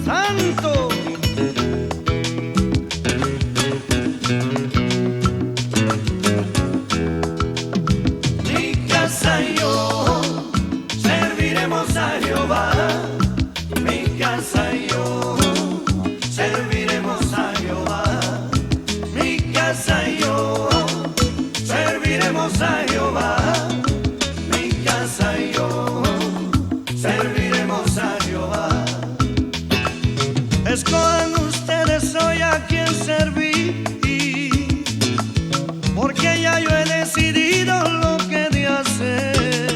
Santo. Mi casa y yo serviremos a Jehová. Mi casa y yo serviremos a Jehová. Mi casa y yo serviremos a Jehová. Mi casa y yo serviremos a Jehová. Escojan ustedes hoy a quien servir, porque ya yo he decidido lo que de hacer.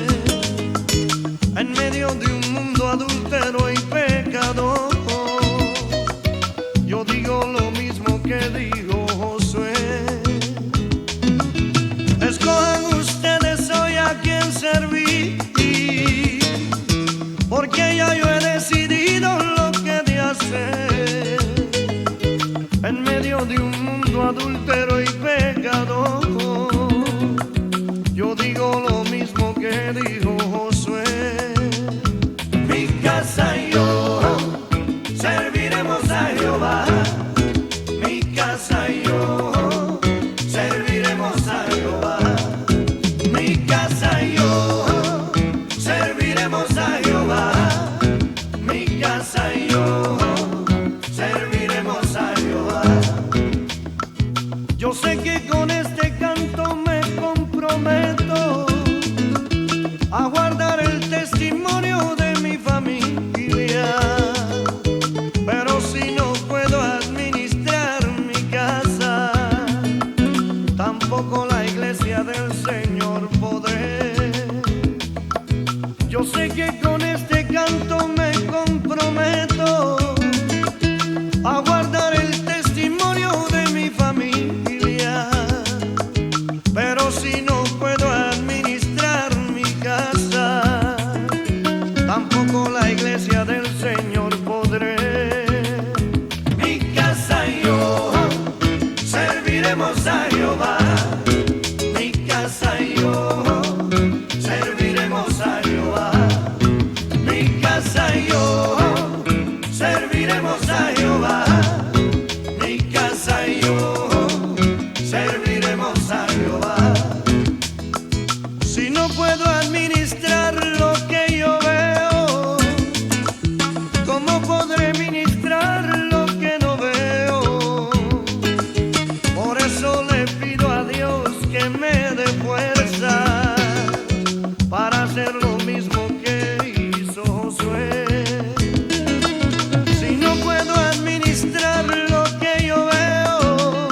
En medio de un mundo adúltero y pecador, yo digo lo mismo que dijo Josué. Escojan ustedes hoy a quien servir, porque ya yo he decidido lo que de hacer. En medio de un mundo adúltero y pecador, yo digo lo mismo que dijo Josué. Mi casa y yo serviremos a Jehová. Mi casa y yo serviremos a Jehová. Mi casa y yo serviremos a Jehová. Mi casa y yo serviremos a Jehová. Yo sé que con este canto me comprometo a guardar el testimonio de mi familia, pero si no puedo administrar mi casa, tampoco la iglesia del Señor podré. Yo sé que con este canto me comprometo a guardar el testimonio de mi familia, pero si no puedo administrar mi casa, tampoco la iglesia del Señor podré. Mi casa y yo serviremos a Jehová. Mi casa y yo serviremos a Jehová. Mi casa y yo serviremos a Jehová. Mi casa y yo serviremos a Jehová. Si no puedo administrar lo que yo veo, ¿cómo podré ministrar lo que no veo? Por eso le pido a Dios que me dé fuerza para hacer lo mismo que hizo Josué. Si no puedo administrar lo que yo veo,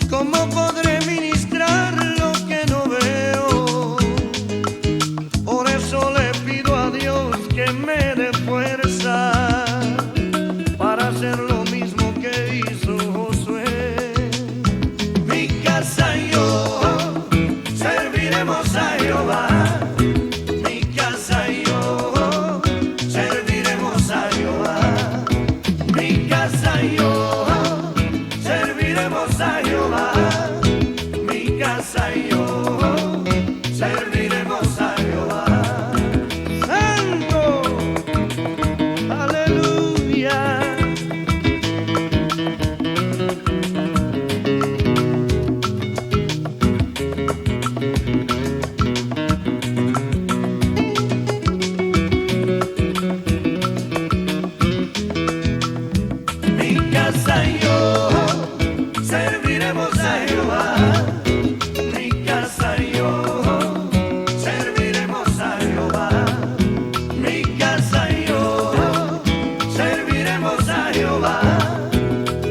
¿cómo podré ministrar lo que no veo? Por eso le pido a Dios que me dé fuerza para hacer lo mismo que hizo Josué. Mi casa y yo serviremos a Jehová. Mi casa y yo serviremos a Jehová. Mi casa y yo serviremos a Jehová. Mi casa y yo serviremos a Jehová. Santo, aleluya. Mi casa y yo serviremos a Jehová. Mi casa y yo serviremos a Jehová. Mi casa y yo serviremos a Jehová.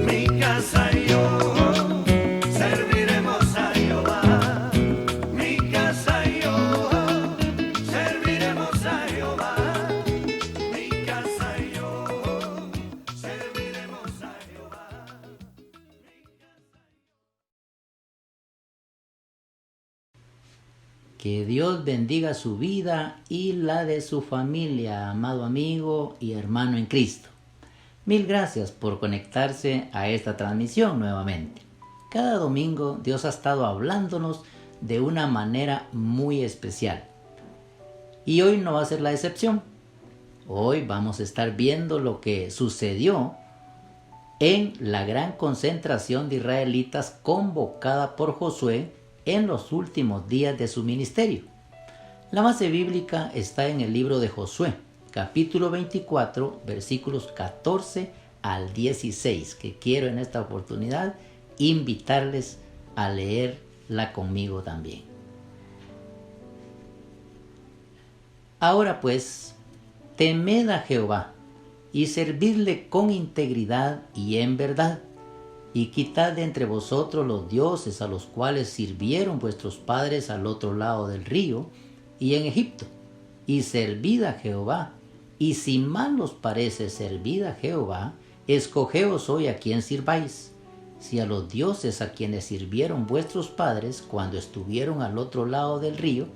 Mi casa y yo serviremos a Jehová. Mi casa y yo serviremos a Jehová. Mi casa y yo serviremos a Jehová. Que Dios bendiga su vida y la de su familia, amado amigo y hermano en Cristo. Mil gracias por conectarse a esta transmisión nuevamente. Cada domingo Dios ha estado hablándonos de una manera muy especial. Y hoy no va a ser la excepción. Hoy vamos a estar viendo lo que sucedió en la gran concentración de israelitas convocada por Josué en los últimos días de su ministerio. La base bíblica está en el libro de Josué, capítulo 24, versículos 14 al 16, que quiero en esta oportunidad invitarles a leerla conmigo también. Ahora pues, temed a Jehová y servidle con integridad y en verdad, y quitad de entre vosotros los dioses a los cuales sirvieron vuestros padres al otro lado del río y en Egipto, y servid a Jehová. Y si mal os parece servir a Jehová, escogeos hoy a quién sirváis, si a los dioses a quienes sirvieron vuestros padres cuando estuvieron al otro lado del río,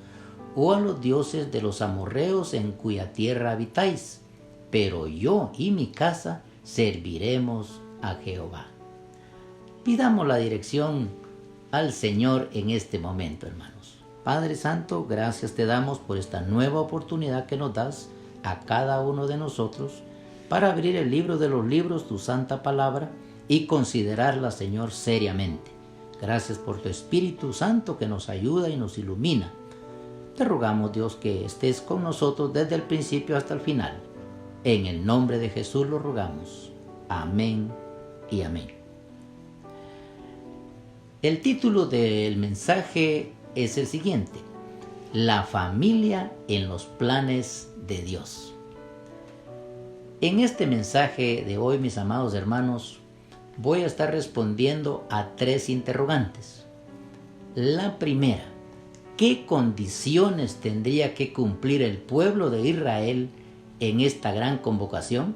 o a los dioses de los amorreos en cuya tierra habitáis. Pero yo y mi casa serviremos a Jehová. Pidamos la dirección al Señor en este momento, hermanos. Padre Santo, gracias te damos por esta nueva oportunidad que nos das a cada uno de nosotros para abrir el libro de los libros, tu santa palabra, y considerarla, Señor, seriamente. Gracias por tu Espíritu Santo que nos ayuda y nos ilumina. Te rogamos, Dios, que estés con nosotros desde el principio hasta el final. En el nombre de Jesús lo rogamos. Amén y amén. El título del mensaje es el siguiente: La familia en los planes de Dios. En este mensaje de hoy, mis amados hermanos, voy a estar respondiendo a 3 interrogantes. La primera: ¿qué condiciones tendría que cumplir el pueblo de Israel en esta gran convocación?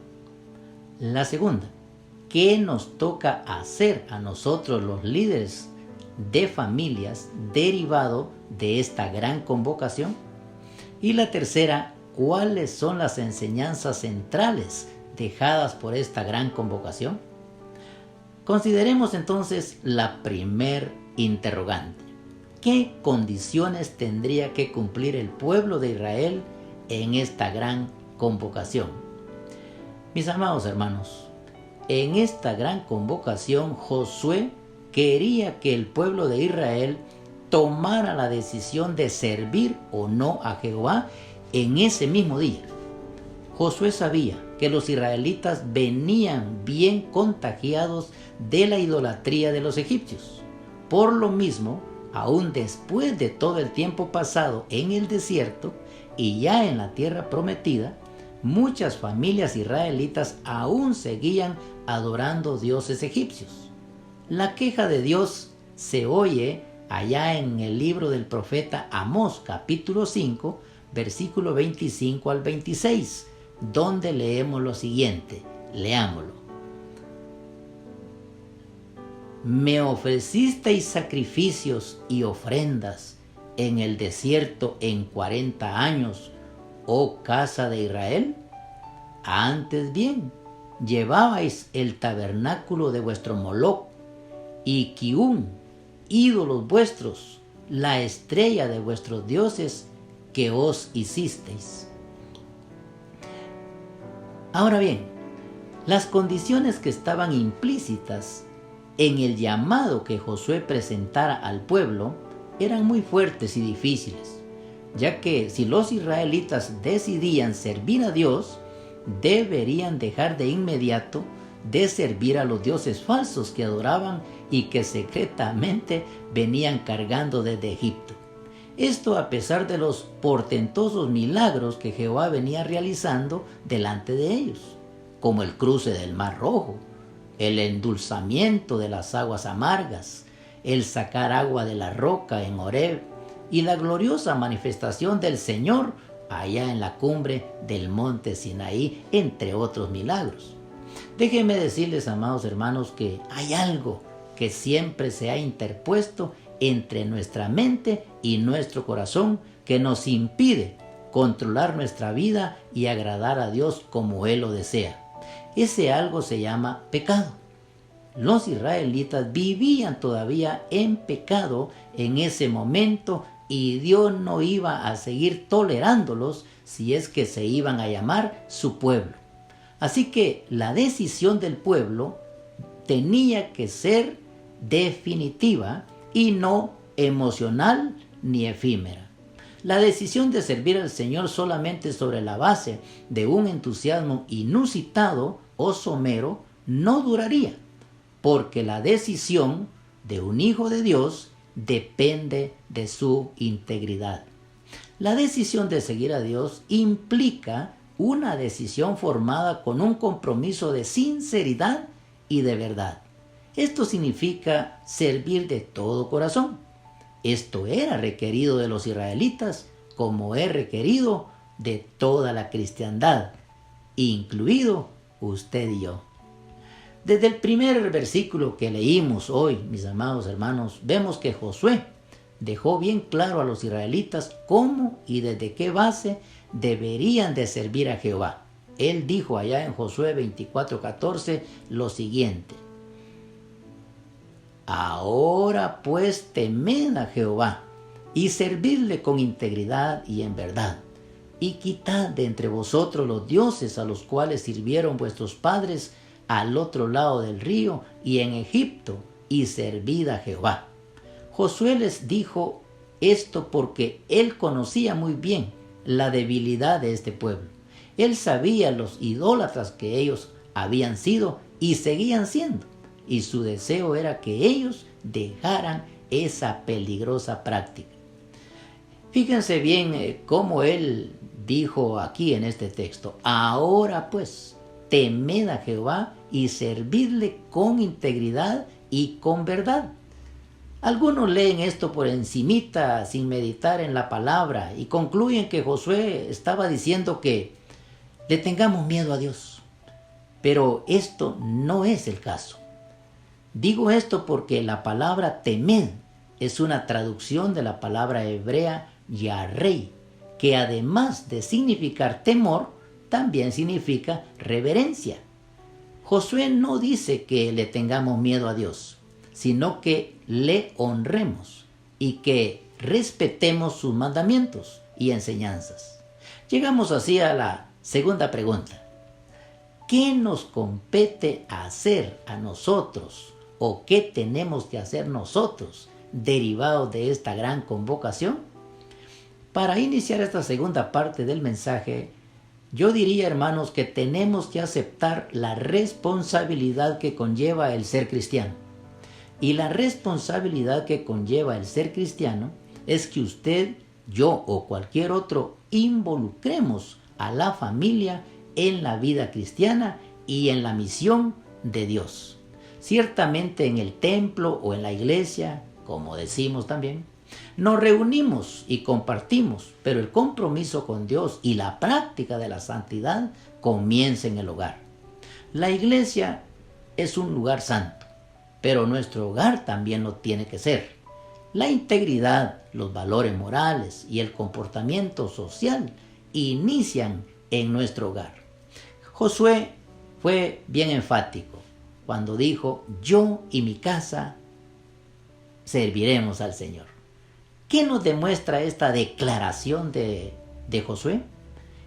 La segunda: ¿qué nos toca hacer a nosotros los líderes de familias derivado de esta gran convocación? Y la tercera: ¿cuáles son las enseñanzas centrales dejadas por esta gran convocación? Consideremos entonces la primer interrogante. ¿Qué condiciones tendría que cumplir el pueblo de Israel en esta gran convocación? Mis amados hermanos, en esta gran convocación Josué quería que el pueblo de Israel tomara la decisión de servir o no a Jehová en ese mismo día. Josué sabía que los israelitas venían bien contagiados de la idolatría de los egipcios. Por lo mismo, aún después de todo el tiempo pasado en el desierto y ya en la tierra prometida, muchas familias israelitas aún seguían adorando dioses egipcios. La queja de Dios se oye allá en el libro del profeta Amós, capítulo 5, versículo 25 al 26, donde leemos lo siguiente. Leámoslo. Me ofrecisteis sacrificios y ofrendas en el desierto en 40 años, oh casa de Israel. Antes bien, llevabais el tabernáculo de vuestro Moloc y Kiún, ídolos vuestros, la estrella de vuestros dioses que os hicisteis. Ahora bien, las condiciones que estaban implícitas en el llamado que Josué presentara al pueblo eran muy fuertes y difíciles, ya que si los israelitas decidían servir a Dios, deberían dejar de inmediato de servir a los dioses falsos que adoraban y que secretamente venían cargando desde Egipto. Esto a pesar de los portentosos milagros que Jehová venía realizando delante de ellos, como el cruce del Mar Rojo, el endulzamiento de las aguas amargas, el sacar agua de la roca en Horeb y la gloriosa manifestación del Señor allá en la cumbre del monte Sinaí, entre otros milagros. Déjenme decirles, amados hermanos, que hay algo que siempre se ha interpuesto entre nuestra mente y nuestro corazón que nos impide controlar nuestra vida y agradar a Dios como Él lo desea. Ese algo se llama pecado. Los israelitas vivían todavía en pecado en ese momento y Dios no iba a seguir tolerándolos si es que se iban a llamar su pueblo. Así que la decisión del pueblo tenía que ser definitiva y no emocional ni efímera. La decisión de servir al Señor solamente sobre la base de un entusiasmo inusitado o somero no duraría, porque la decisión de un hijo de Dios depende de su integridad. La decisión de seguir a Dios implica una decisión formada con un compromiso de sinceridad y de verdad. Esto significa servir de todo corazón. Esto era requerido de los israelitas como es requerido de toda la cristiandad, incluido usted y yo. Desde el primer versículo que leímos hoy, mis amados hermanos, vemos que Josué dejó bien claro a los israelitas cómo y desde qué base deberían de servir a Jehová. Él dijo allá en Josué 24:14 lo siguiente: ahora pues temed a Jehová y servidle con integridad y en verdad, y quitad de entre vosotros los dioses a los cuales sirvieron vuestros padres al otro lado del río y en Egipto, y servid a Jehová. Josué les dijo esto porque él conocía muy bien la debilidad de este pueblo. Él sabía los idólatras que ellos habían sido y seguían siendo, y su deseo era que ellos dejaran esa peligrosa práctica. Fíjense bien cómo él dijo aquí en este texto: ahora pues, temed a Jehová y servidle con integridad y con verdad. Algunos leen esto por encimita sin meditar en la palabra y concluyen que Josué estaba diciendo que le tengamos miedo a Dios. Pero esto no es el caso. Digo esto porque la palabra temed es una traducción de la palabra hebrea yarei, que además de significar temor, también significa reverencia. Josué no dice que le tengamos miedo a Dios, sino que le honremos y que respetemos sus mandamientos y enseñanzas. Llegamos así a la segunda pregunta: ¿qué nos compete hacer a nosotros o qué tenemos que hacer nosotros derivados de esta gran convocación? Para iniciar esta segunda parte del mensaje, yo diría, hermanos, que tenemos que aceptar la responsabilidad que conlleva el ser cristiano. Y la responsabilidad que conlleva el ser cristiano es que usted, yo o cualquier otro involucremos a la familia en la vida cristiana y en la misión de Dios. Ciertamente en el templo o en la iglesia, como decimos también, nos reunimos y compartimos, pero el compromiso con Dios y la práctica de la santidad comienza en el hogar. La iglesia es un lugar santo, pero nuestro hogar también lo tiene que ser. La integridad, los valores morales y el comportamiento social inician en nuestro hogar. Josué fue bien enfático cuando dijo: yo y mi casa serviremos al Señor. ¿Qué nos demuestra esta declaración de Josué?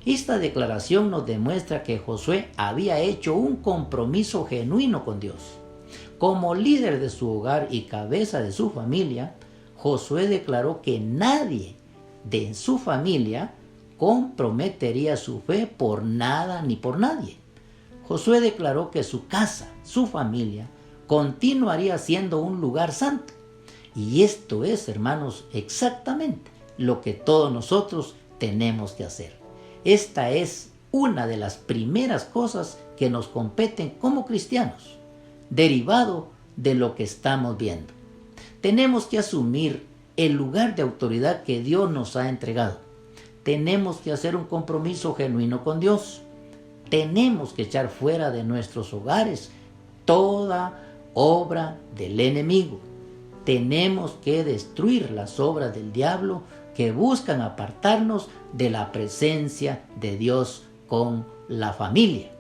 Esta declaración nos demuestra que Josué había hecho un compromiso genuino con Dios. Como líder de su hogar y cabeza de su familia, Josué declaró que nadie de su familia comprometería su fe por nada ni por nadie. Josué declaró que su casa, su familia, continuaría siendo un lugar santo. Y esto es, hermanos, exactamente lo que todos nosotros tenemos que hacer. Esta es una de las primeras cosas que nos competen como cristianos, derivado de lo que estamos viendo. Tenemos que asumir el lugar de autoridad que Dios nos ha entregado. Tenemos que hacer un compromiso genuino con Dios. Tenemos que echar fuera de nuestros hogares toda obra del enemigo. Tenemos que destruir las obras del diablo que buscan apartarnos de la presencia de Dios con la familia.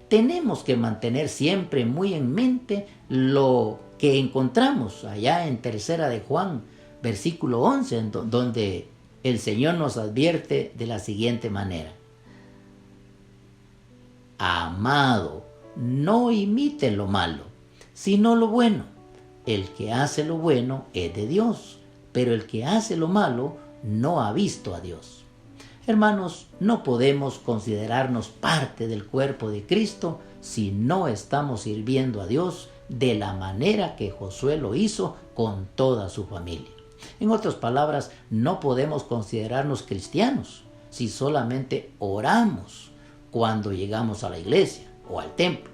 Tenemos que mantener siempre muy en mente lo que encontramos allá en 3 de Juan versículo 11, donde el Señor nos advierte de la siguiente manera: amado, no imite lo malo, sino lo bueno. El que hace lo bueno es de Dios, pero el que hace lo malo no ha visto a Dios. Hermanos, no podemos considerarnos parte del cuerpo de Cristo si no estamos sirviendo a Dios de la manera que Josué lo hizo con toda su familia. En otras palabras, no podemos considerarnos cristianos si solamente oramos cuando llegamos a la iglesia o al templo.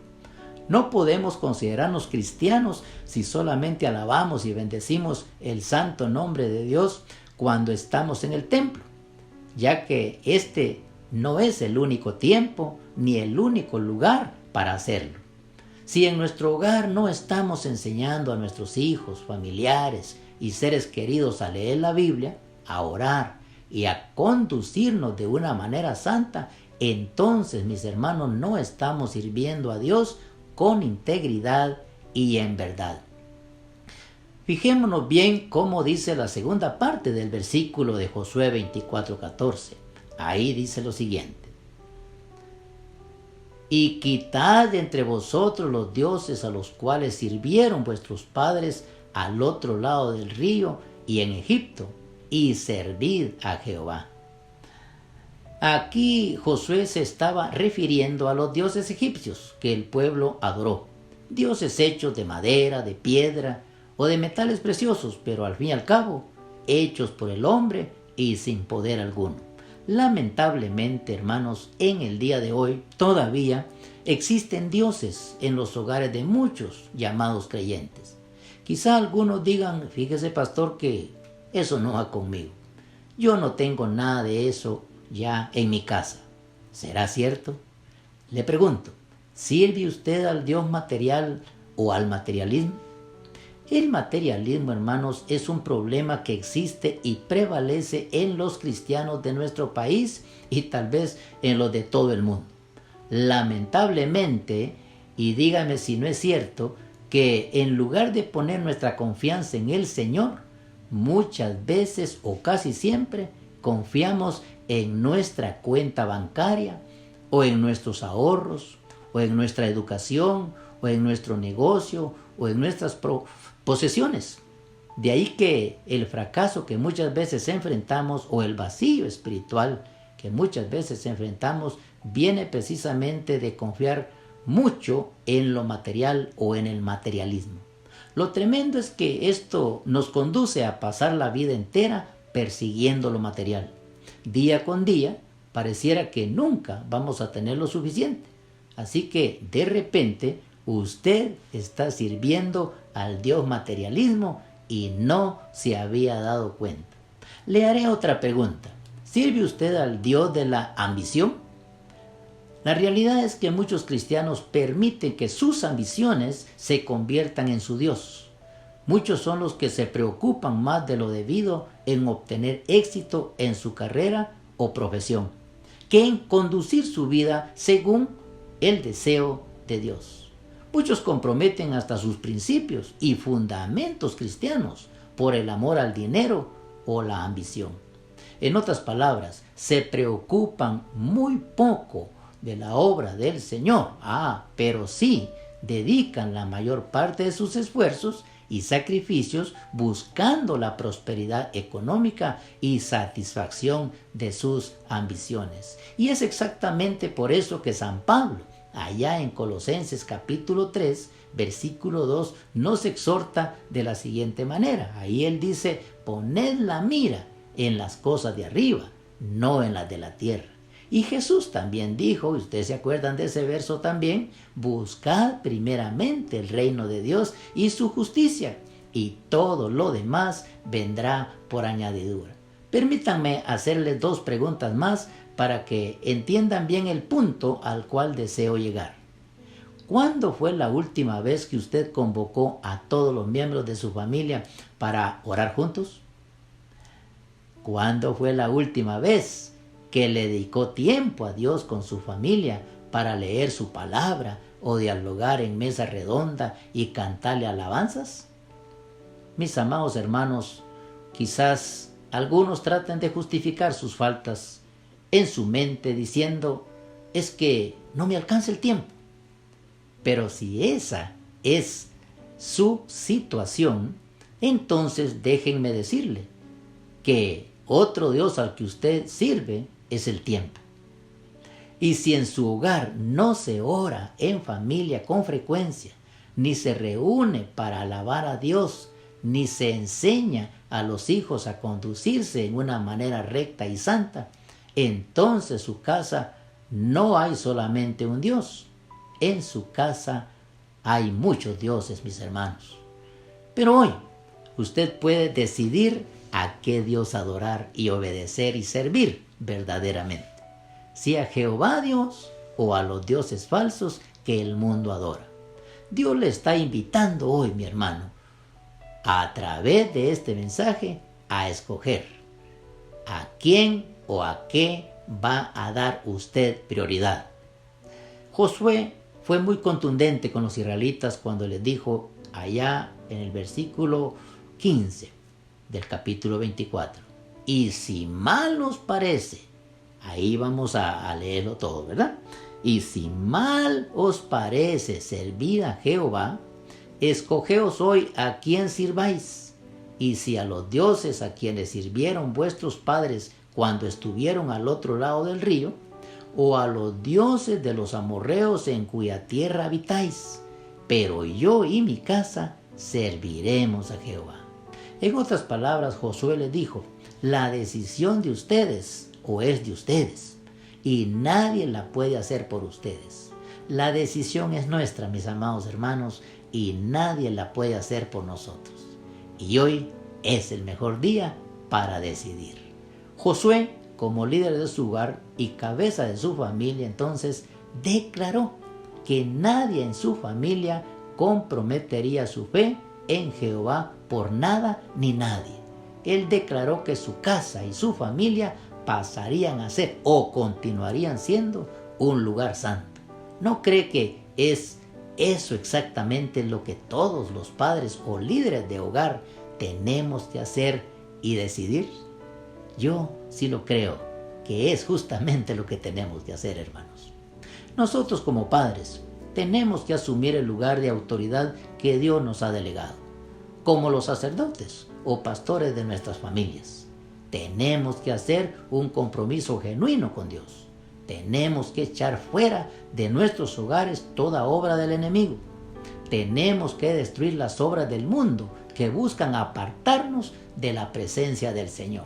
No podemos considerarnos cristianos si solamente alabamos y bendecimos el santo nombre de Dios cuando estamos en el templo, ya que este no es el único tiempo ni el único lugar para hacerlo. Si en nuestro hogar no estamos enseñando a nuestros hijos, familiares y seres queridos a leer la Biblia, a orar y a conducirnos de una manera santa, entonces, mis hermanos, no estamos sirviendo a Dios con integridad y en verdad. Fijémonos bien cómo dice la segunda parte del versículo de Josué 24:14. Ahí dice lo siguiente: y quitad de entre vosotros los dioses a los cuales sirvieron vuestros padres al otro lado del río y en Egipto, y servid a Jehová. Aquí Josué se estaba refiriendo a los dioses egipcios que el pueblo adoró, dioses hechos de madera, de piedra o de metales preciosos, pero al fin y al cabo hechos por el hombre y sin poder alguno. Lamentablemente, hermanos, en el día de hoy todavía existen dioses en los hogares de muchos llamados creyentes. Quizá algunos digan: fíjese, pastor, que eso no va conmigo. Yo no tengo nada de eso ya en mi casa. ¿Será cierto? Le pregunto, ¿sirve usted al Dios material o al materialismo? El materialismo, hermanos, es un problema que existe y prevalece en los cristianos de nuestro país y tal vez en los de todo el mundo. Lamentablemente, y dígame si no es cierto, que en lugar de poner nuestra confianza en el Señor, muchas veces o casi siempre confiamos en nuestra cuenta bancaria o en nuestros ahorros o en nuestra educación o en nuestro negocio o en nuestras posesiones. De ahí que el fracaso que muchas veces enfrentamos o el vacío espiritual que muchas veces enfrentamos viene precisamente de confiar mucho en lo material o en el materialismo. Lo tremendo es que esto nos conduce a pasar la vida entera persiguiendo lo material. Día con día pareciera que nunca vamos a tener lo suficiente. Así que de repente usted está sirviendo al Dios materialismo y no se había dado cuenta. Le haré otra pregunta. ¿Sirve usted al Dios de la ambición? La realidad es que muchos cristianos permiten que sus ambiciones se conviertan en su Dios. Muchos son los que se preocupan más de lo debido en obtener éxito en su carrera o profesión, que en conducir su vida según el deseo de Dios. Muchos comprometen hasta sus principios y fundamentos cristianos por el amor al dinero o la ambición. En otras palabras, se preocupan muy poco de la obra del Señor, pero sí dedican la mayor parte de sus esfuerzos y sacrificios buscando la prosperidad económica y satisfacción de sus ambiciones. Y es exactamente por eso que San Pablo, allá en Colosenses capítulo 3, versículo 2, nos exhorta de la siguiente manera. Ahí él dice: poned la mira en las cosas de arriba, no en las de la tierra. Y Jesús también dijo, y ustedes se acuerdan de ese verso también: buscad primeramente el reino de Dios y su justicia, y todo lo demás vendrá por añadidura. Permítanme hacerles dos preguntas más para que entiendan bien el punto al cual deseo llegar. ¿Cuándo fue la última vez que usted convocó a todos los miembros de su familia para orar juntos? ¿Cuándo fue la última vez que le dedicó tiempo a Dios con su familia para leer su palabra o dialogar en mesa redonda y cantarle alabanzas? Mis amados hermanos, Quizás algunos traten de justificar sus faltas en su mente diciendo, es que no me alcanza el tiempo. Pero si esa es su situación, entonces déjenme decirle que otro Dios al que usted sirve es el tiempo. Y si en su hogar no se ora en familia con frecuencia, ni se reúne para alabar a Dios, ni se enseña a los hijos a conducirse en una manera recta y santa, entonces su casa no hay solamente un Dios. En su casa hay muchos dioses, mis hermanos. Pero hoy usted puede decidir a qué Dios adorar y obedecer y servir verdaderamente. Si a Jehová Dios o a los dioses falsos que el mundo adora. Dios le está invitando hoy, mi hermano, a través de este mensaje a escoger a quién o a qué va a dar usted prioridad. Josué fue muy contundente con los israelitas cuando les dijo allá en el versículo 15 del capítulo 24. Y si mal os parece, ahí vamos a leerlo todo, ¿verdad? Y si mal os parece servir a Jehová, escogeos hoy a quién sirváis. Y si a los dioses a quienes sirvieron vuestros padres cuando estuvieron al otro lado del río, o a los dioses de los amorreos en cuya tierra habitáis, pero yo y mi casa serviremos a Jehová. En otras palabras, Josué les dijo, la decisión de ustedes o es de ustedes, y nadie la puede hacer por ustedes. La decisión es nuestra, mis amados hermanos, y nadie la puede hacer por nosotros. Y hoy es el mejor día para decidir. Josué, como líder de su hogar y cabeza de su familia, entonces declaró que nadie en su familia comprometería su fe en Jehová por nada ni nadie. Él declaró que su casa y su familia pasarían a ser o continuarían siendo un lugar santo. ¿No cree que es eso exactamente lo que todos los padres o líderes de hogar tenemos que hacer y decidir? Yo sí lo creo, que es justamente lo que tenemos que hacer, hermanos. Nosotros como padres tenemos que asumir el lugar de autoridad que Dios nos ha delegado, como los sacerdotes o pastores de nuestras familias. Tenemos que hacer un compromiso genuino con Dios. Tenemos que echar fuera de nuestros hogares toda obra del enemigo. Tenemos que destruir las obras del mundo que buscan apartarnos de la presencia del Señor.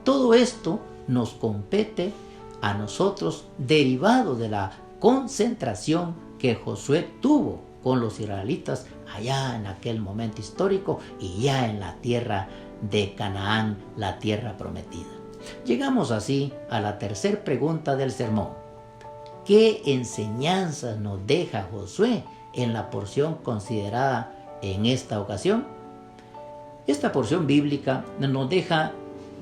Todo esto nos compete a nosotros derivado de la concentración que Josué tuvo con los israelitas allá en aquel momento histórico y ya en la tierra de Canaán, la tierra prometida. Llegamos así a la tercera pregunta del sermón. ¿Qué enseñanzas nos deja Josué en la porción considerada en esta ocasión? Esta porción bíblica nos deja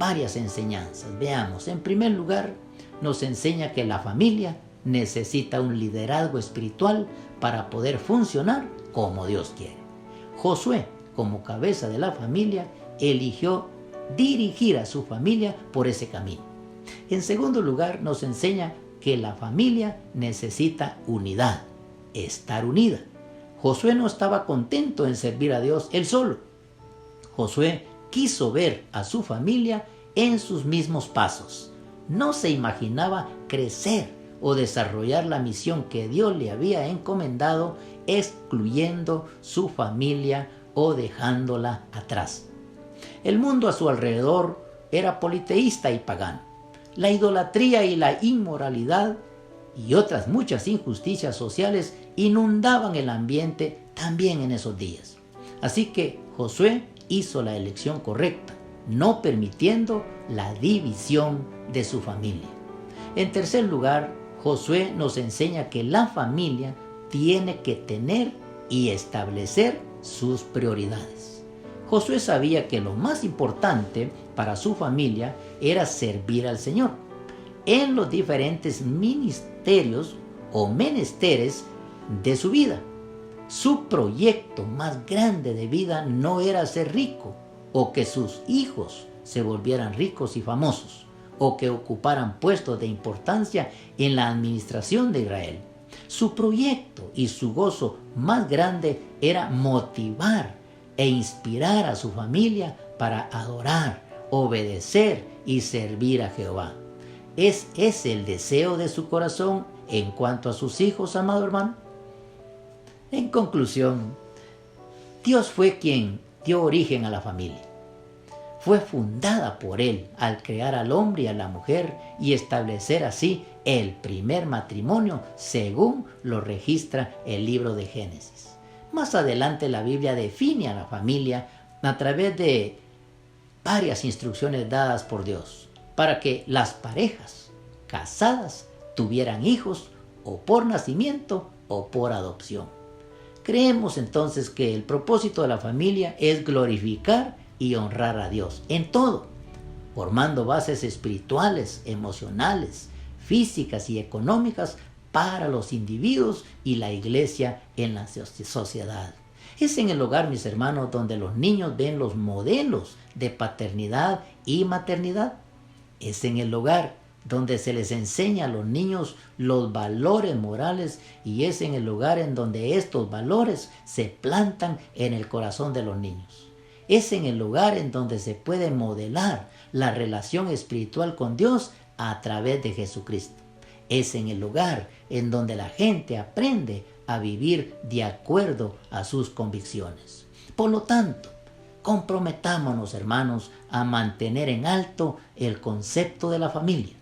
varias enseñanzas. Veamos, en primer lugar, nos enseña que la familia necesita un liderazgo espiritual para poder funcionar como Dios quiere. Josué, como cabeza de la familia, eligió dirigir a su familia por ese camino. En segundo lugar, nos enseña que la familia necesita unidad, estar unida. Josué no estaba contento en servir a Dios él solo. Josué quiso ver a su familia en sus mismos pasos. No se imaginaba crecer o desarrollar la misión que Dios le había encomendado, excluyendo su familia o dejándola atrás. El mundo a su alrededor era politeísta y pagano. La idolatría y la inmoralidad y otras muchas injusticias sociales inundaban el ambiente también en esos días. Así que Josué hizo la elección correcta, no permitiendo la división de su familia. En tercer lugar, Josué nos enseña que la familia tiene que tener y establecer sus prioridades. Josué sabía que lo más importante para su familia era servir al Señor en los diferentes ministerios o menesteres de su vida. Su proyecto más grande de vida no era ser rico o que sus hijos se volvieran ricos y famosos, o que ocuparan puestos de importancia en la administración de Israel. Su proyecto y su gozo más grande era motivar e inspirar a su familia para adorar, obedecer y servir a Jehová. ¿Es ese el deseo de su corazón en cuanto a sus hijos, amado hermano? En conclusión, Dios fue quien dio origen a la familia. Fue fundada por Él al crear al hombre y a la mujer y establecer así el primer matrimonio según lo registra el libro de Génesis. Más adelante la Biblia define a la familia a través de varias instrucciones dadas por Dios para que las parejas casadas tuvieran hijos o por nacimiento o por adopción. Creemos entonces que el propósito de la familia es glorificar y honrar a Dios en todo, formando bases espirituales, emocionales, físicas y económicas para los individuos y la iglesia en la sociedad. Es en el hogar, mis hermanos, donde los niños ven los modelos de paternidad y maternidad. Es en el hogar donde se les enseña a los niños los valores morales y es en el hogar en donde estos valores se plantan en el corazón de los niños. Es en el lugar en donde se puede modelar la relación espiritual con Dios a través de Jesucristo. Es en el lugar en donde la gente aprende a vivir de acuerdo a sus convicciones. Por lo tanto, comprometámonos, hermanos, a mantener en alto el concepto de la familia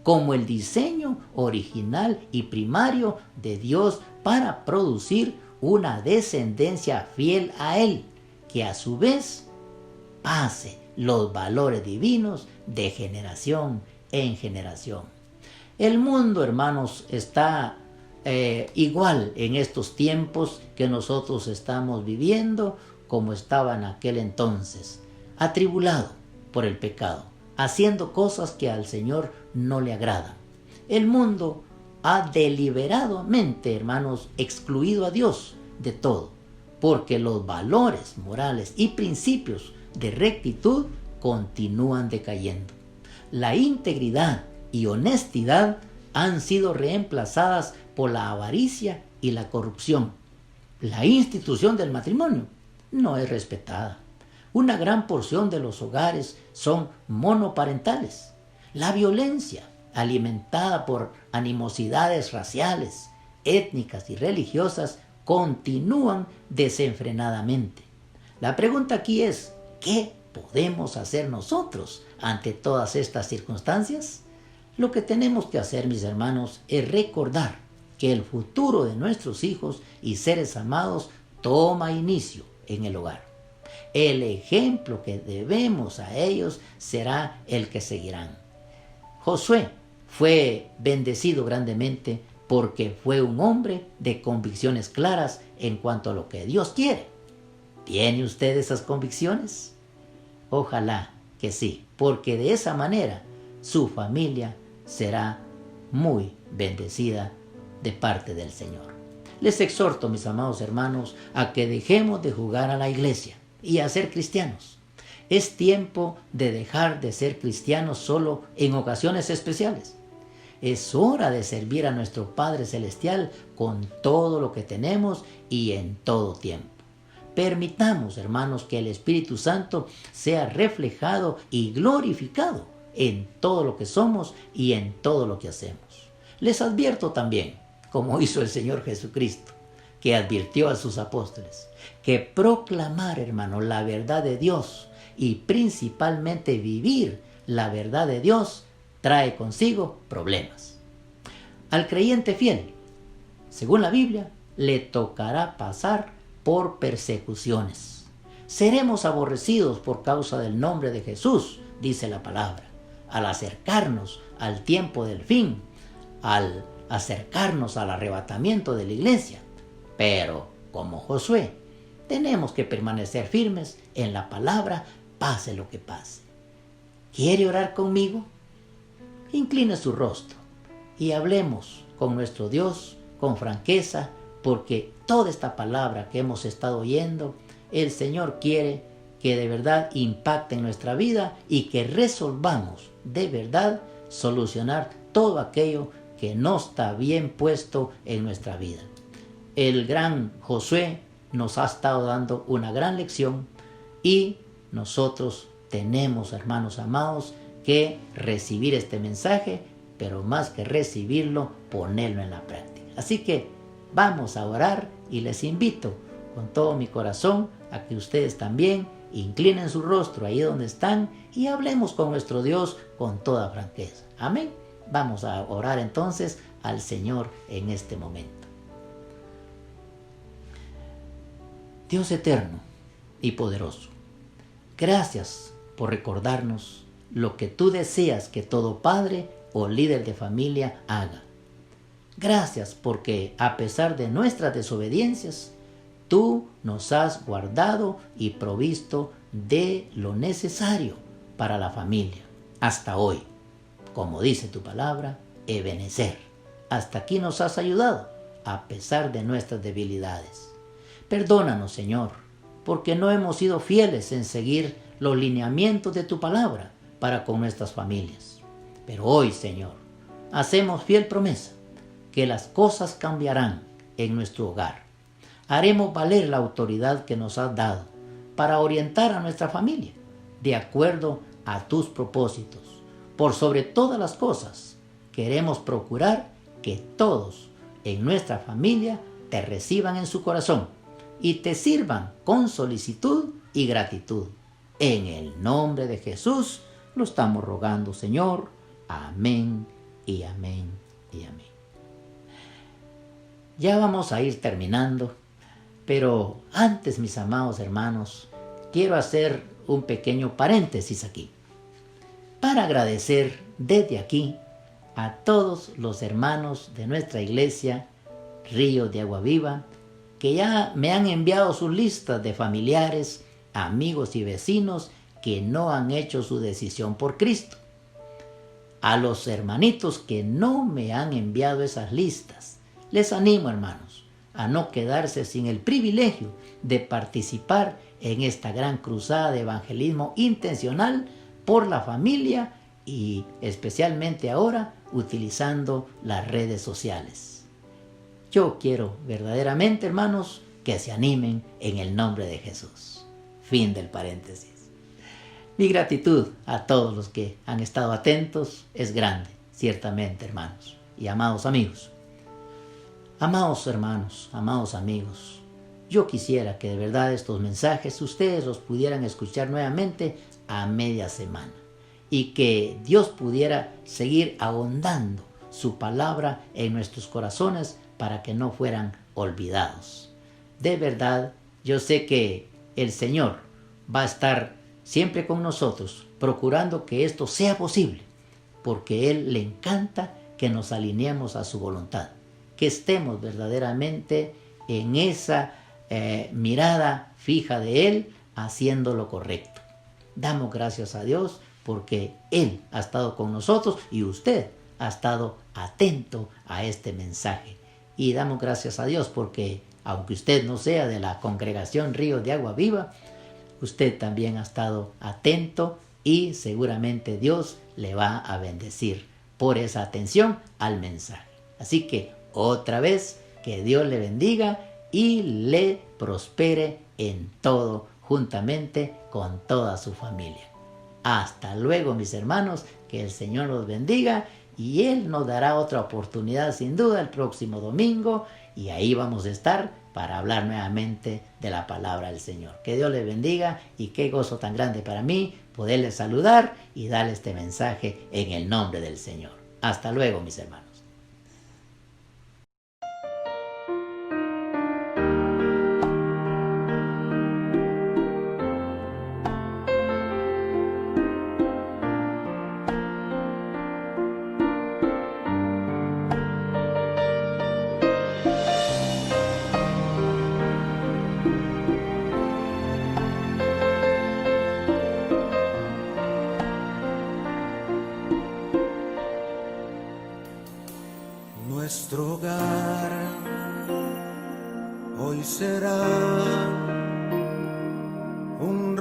como el diseño original y primario de Dios para producir una descendencia fiel a Él, que a su vez pase los valores divinos de generación en generación. El mundo, hermanos, está igual en estos tiempos que nosotros estamos viviendo como estaba en aquel entonces, atribulado por el pecado, haciendo cosas que al Señor no le agradan. El mundo ha deliberadamente, hermanos, excluido a Dios de todo, porque los valores morales y principios de rectitud continúan decayendo. La integridad y honestidad han sido reemplazadas por la avaricia y la corrupción. La institución del matrimonio no es respetada. Una gran porción de los hogares son monoparentales. La violencia, alimentada por animosidades raciales, étnicas y religiosas, continúan desenfrenadamente. La pregunta aquí es, ¿qué podemos hacer nosotros ante todas estas circunstancias? Lo que tenemos que hacer, mis hermanos, es recordar que el futuro de nuestros hijos y seres amados toma inicio en el hogar. El ejemplo que debemos a ellos será el que seguirán. Josué fue bendecido grandemente porque fue un hombre de convicciones claras en cuanto a lo que Dios quiere. ¿Tiene usted esas convicciones? Ojalá que sí, porque de esa manera su familia será muy bendecida de parte del Señor. Les exhorto, mis amados hermanos, a que dejemos de jugar a la iglesia y a ser cristianos. Es tiempo de dejar de ser cristianos solo en ocasiones especiales. Es hora de servir a nuestro Padre Celestial con todo lo que tenemos y en todo tiempo. Permitamos, hermanos, que el Espíritu Santo sea reflejado y glorificado en todo lo que somos y en todo lo que hacemos. Les advierto también, como hizo el Señor Jesucristo, que advirtió a sus apóstoles, que proclamar, hermano, la verdad de Dios y principalmente vivir la verdad de Dios trae consigo problemas. Al creyente fiel, según la Biblia, le tocará pasar por persecuciones. Seremos aborrecidos por causa del nombre de Jesús, dice la palabra, al acercarnos al tiempo del fin, al acercarnos al arrebatamiento de la iglesia. Pero, como Josué, tenemos que permanecer firmes en la palabra, pase lo que pase. ¿Quiere orar conmigo? Incline su rostro y hablemos con nuestro Dios con franqueza, porque toda esta palabra que hemos estado oyendo, el Señor quiere que de verdad impacten nuestra vida y que resolvamos de verdad solucionar todo aquello que no está bien puesto en nuestra vida. El gran Josué nos ha estado dando una gran lección y nosotros tenemos, hermanos amados, que recibir este mensaje, pero más que recibirlo, ponerlo en la práctica. Así que vamos a orar y les invito con todo mi corazón a que ustedes también inclinen su rostro ahí donde están y hablemos con nuestro Dios con toda franqueza. Amén. Vamos a orar entonces al Señor en este momento. Dios eterno y poderoso, gracias por recordarnos lo que tú deseas que todo padre o líder de familia haga. Gracias porque a pesar de nuestras desobediencias, tú nos has guardado y provisto de lo necesario para la familia hasta hoy. Como dice tu palabra, Ebenezer. Hasta aquí nos has ayudado a pesar de nuestras debilidades. Perdónanos, Señor, porque no hemos sido fieles en seguir los lineamientos de tu palabra para con nuestras familias. Pero hoy, Señor, hacemos fiel promesa que las cosas cambiarán en nuestro hogar. Haremos valer la autoridad que nos has dado para orientar a nuestra familia de acuerdo a tus propósitos. Por sobre todas las cosas, queremos procurar que todos en nuestra familia te reciban en su corazón y te sirvan con solicitud y gratitud. En el nombre de Jesús lo estamos rogando, Señor. Amén y amén y amén. Ya vamos a ir terminando, pero antes, mis amados hermanos, quiero hacer un pequeño paréntesis aquí para agradecer desde aquí a todos los hermanos de nuestra iglesia Río de Agua Viva que ya me han enviado sus listas de familiares, amigos y vecinos que no han hecho su decisión por Cristo. A los hermanitos que no me han enviado esas listas, les animo, hermanos, a no quedarse sin el privilegio de participar en esta gran cruzada de evangelismo intencional por la familia y especialmente ahora utilizando las redes sociales. Yo quiero verdaderamente, hermanos, que se animen en el nombre de Jesús. Fin del paréntesis. Mi gratitud a todos los que han estado atentos es grande, ciertamente, hermanos y amados amigos. Amados hermanos, amados amigos, yo quisiera que de verdad estos mensajes ustedes los pudieran escuchar nuevamente a media semana y que Dios pudiera seguir ahondando su palabra en nuestros corazones para que no fueran olvidados. De verdad, yo sé que el Señor va a estar siempre con nosotros, procurando que esto sea posible, porque Él le encanta que nos alineemos a su voluntad, que estemos verdaderamente en esa mirada fija de Él, haciendo lo correcto. Damos gracias a Dios porque Él ha estado con nosotros y usted ha estado atento a este mensaje. Y damos gracias a Dios porque aunque usted no sea de la congregación Río de Agua Viva, usted también ha estado atento y seguramente Dios le va a bendecir por esa atención al mensaje. Así que otra vez, que Dios le bendiga y le prospere en todo, juntamente con toda su familia. Hasta luego, mis hermanos, que el Señor los bendiga y Él nos dará otra oportunidad sin duda el próximo domingo y ahí vamos a estar para hablar nuevamente de la palabra del Señor. Que Dios les bendiga y qué gozo tan grande para mí poderles saludar y darles este mensaje en el nombre del Señor. Hasta luego, mis hermanos.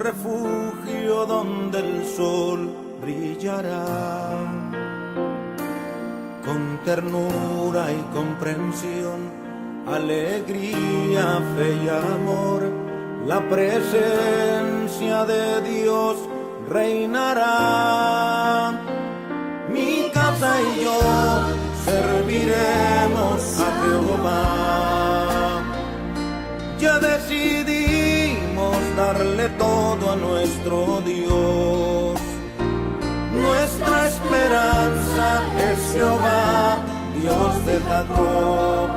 refugio donde el sol brillará. Con ternura y comprensión, alegría, fe y amor, la presencia de Dios reinará. Mi casa y yo serviremos a Jehová. Ya decidimos darle todo a nuestro Dios. Nuestra esperanza es Jehová, Dios de Jacob.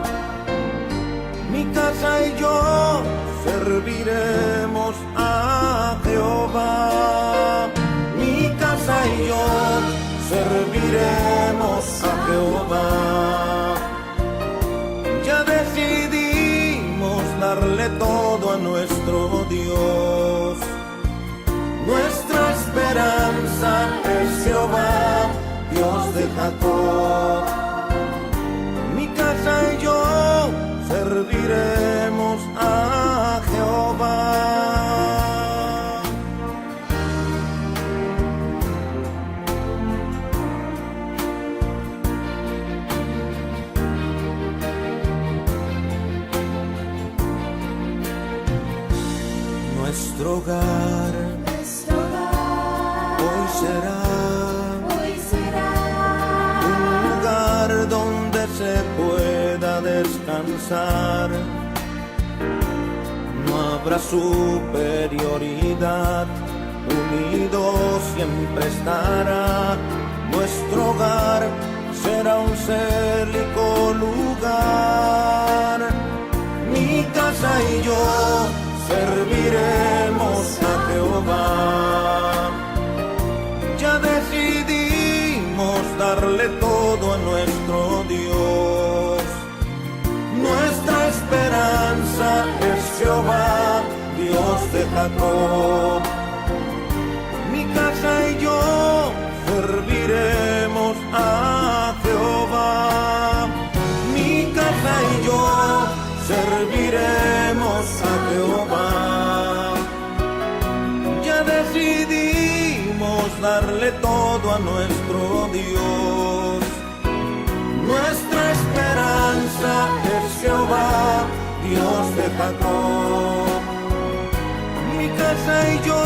Mi casa y yo serviremos a Jehová. Mi casa y yo serviremos a Jehová. Ya decidimos darle todo a nuestro Dios. Nuestra esperanza es Jehová, Dios de Jacob. Mi casa y yo serviremos a Jehová. Nuestro hogar hoy será un lugar donde se pueda descansar. No habrá superioridad, unido siempre estará. Nuestro hogar será un célico lugar. Mi casa y yo serviremos a Jehová. Ya decidimos darle todo a nuestro Dios. Nuestra esperanza es Jehová, Dios de Jacob. Mi casa y yo serviremos a Jehová. Mi casa y yo serviremos a Jehová. Ya decidimos darle todo a nuestro Dios. Nuestra esperanza es Jehová, Dios de Jacob. Mi casa y yo